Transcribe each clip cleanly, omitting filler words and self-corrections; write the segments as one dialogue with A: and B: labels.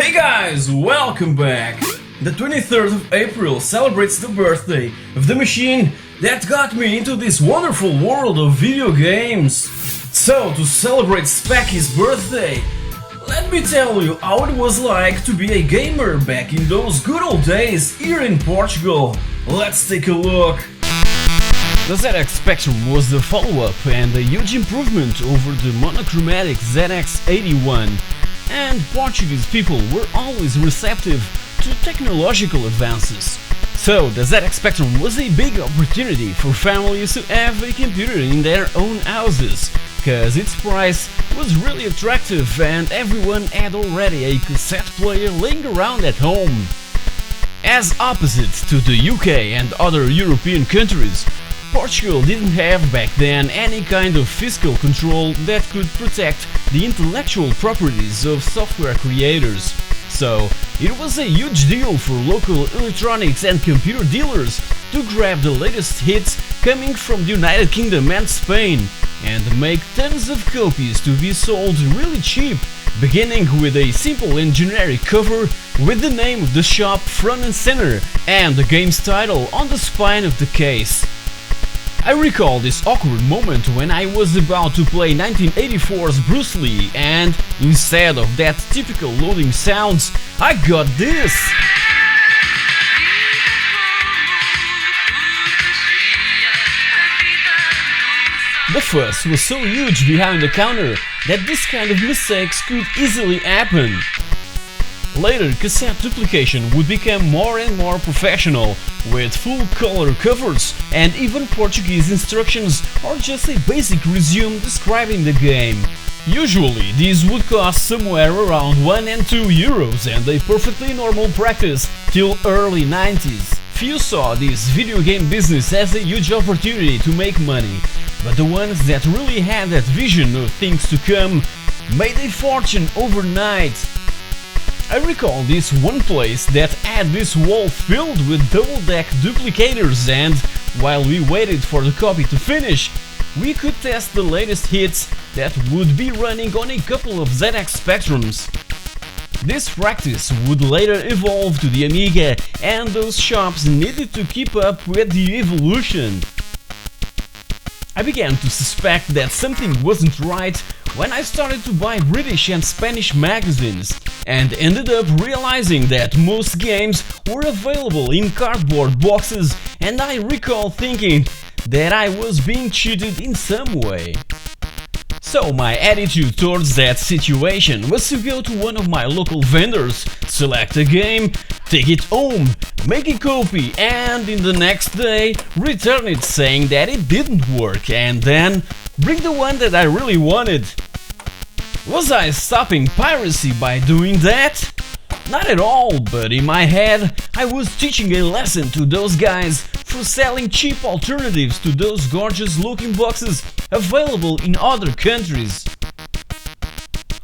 A: Hey guys, welcome back! The 23rd of April celebrates the birthday of the machine that got me into this wonderful world of video games. So, to celebrate Specky's birthday, let me tell you how it was like to be a gamer back in those good old days here in Portugal. Let's take a look. The ZX Spectrum was the follow-up and a huge improvement over the monochromatic ZX81, and Portuguese people were always receptive to technological advances. So the ZX Spectrum was a big opportunity for families to have a computer in their own houses, cause its price was really attractive and everyone had already a cassette player laying around at home. As opposite to the UK and other European countries, Portugal didn't have back then any kind of fiscal control that could protect the intellectual properties of software creators. So it was a huge deal for local electronics and computer dealers to grab the latest hits coming from the United Kingdom and Spain and make tons of copies to be sold really cheap, beginning with a simple and generic cover with the name of the shop front and center and the game's title on the spine of the case. I recall this awkward moment when I was about to play 1984's Bruce Lee and, instead of that typical loading sounds, I got this! The fuss was so huge behind the counter that this kind of mistakes could easily happen. Later, cassette duplication would become more and more professional, with full color covers and even Portuguese instructions or just a basic resume describing the game. Usually, these would cost somewhere around 1 and 2 euros and a perfectly normal practice till early 90s. Few saw this video game business as a huge opportunity to make money, but the ones that really had that vision of things to come made a fortune overnight. I recall this one place that had this wall filled with double-deck duplicators, and while we waited for the copy to finish, we could test the latest hits that would be running on a couple of ZX Spectrums. This practice would later evolve to the Amiga, and those shops needed to keep up with the evolution. I began to suspect that something wasn't right when I started to buy British and Spanish magazines, and ended up realizing that most games were available in cardboard boxes, and I recall thinking that I was being cheated in some way. So my attitude towards that situation was to go to one of my local vendors, select a game, take it home, make a copy, and in the next day return it saying that it didn't work, and then bring the one that I really wanted. Was I stopping piracy by doing that? Not at all, but in my head I was teaching a lesson to those guys for selling cheap alternatives to those gorgeous looking boxes available in other countries.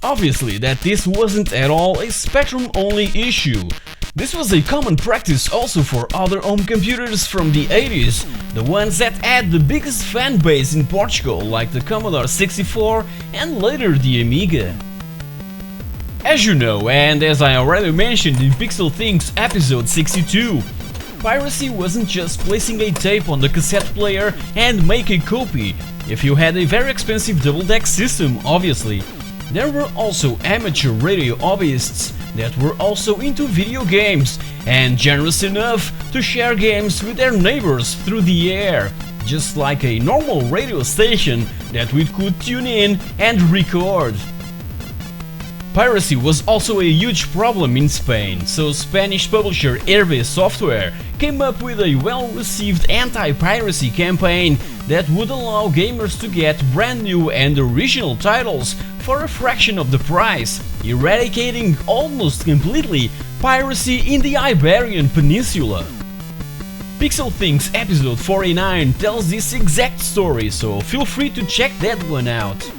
A: Obviously that this wasn't at all a Spectrum-only issue. This was a common practice also for other home computers from the 80s, the ones that had the biggest fan base in Portugal, like the Commodore 64 and later the Amiga. As you know, and as I already mentioned in PixelThing's episode 62, piracy wasn't just placing a tape on the cassette player and make a copy, if you had a very expensive double-deck system, obviously. There were also amateur radio hobbyists that were also into video games and generous enough to share games with their neighbors through the air, just like a normal radio station that we could tune in and record. Piracy was also a huge problem in Spain, so Spanish publisher Herbe Software came up with a well-received anti-piracy campaign that would allow gamers to get brand new and original titles for a fraction of the price, eradicating almost completely piracy in the Iberian Peninsula. PixelThing's episode 49 tells this exact story, so feel free to check that one out.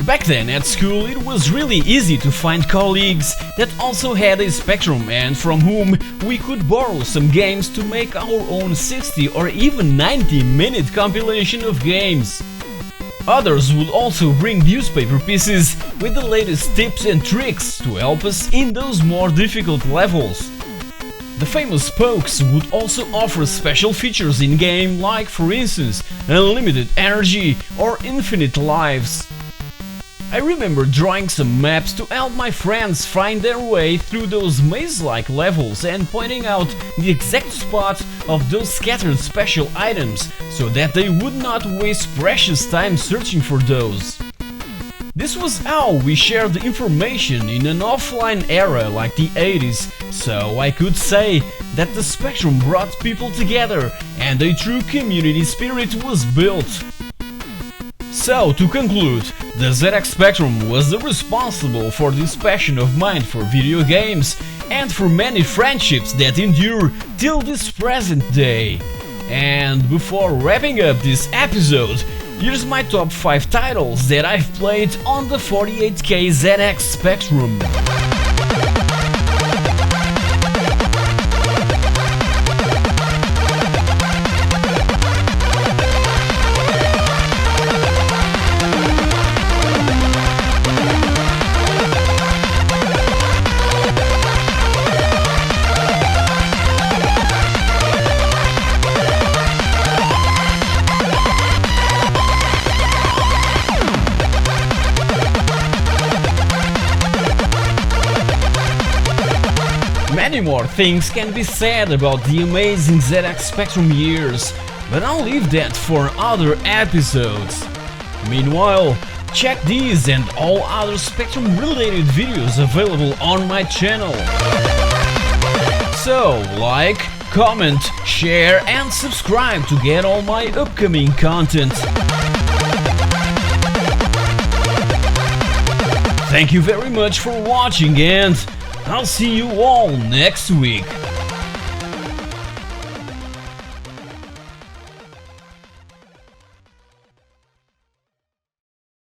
A: Back then at school it was really easy to find colleagues that also had a Spectrum and from whom we could borrow some games to make our own 60 or even 90-minute compilation of games. Others would also bring newspaper pieces with the latest tips and tricks to help us in those more difficult levels. The famous pokes would also offer special features in-game, like for instance unlimited energy or infinite lives. I remember drawing some maps to help my friends find their way through those maze-like levels and pointing out the exact spot of those scattered special items so that they would not waste precious time searching for those. This was how we shared the information in an offline era like the 80s, so I could say that the Spectrum brought people together and a true community spirit was built. So, to conclude, the ZX Spectrum was responsible for this passion of mine for video games and for many friendships that endure till this present day. And before wrapping up this episode, here's my top 5 titles that I've played on the 48K ZX Spectrum. Many more things can be said about the amazing ZX Spectrum years, but I'll leave that for other episodes. Meanwhile, check these and all other Spectrum related videos available on my channel. So, like, comment, share and subscribe to get all my upcoming content. Thank you very much for watching and I'll see you all next week.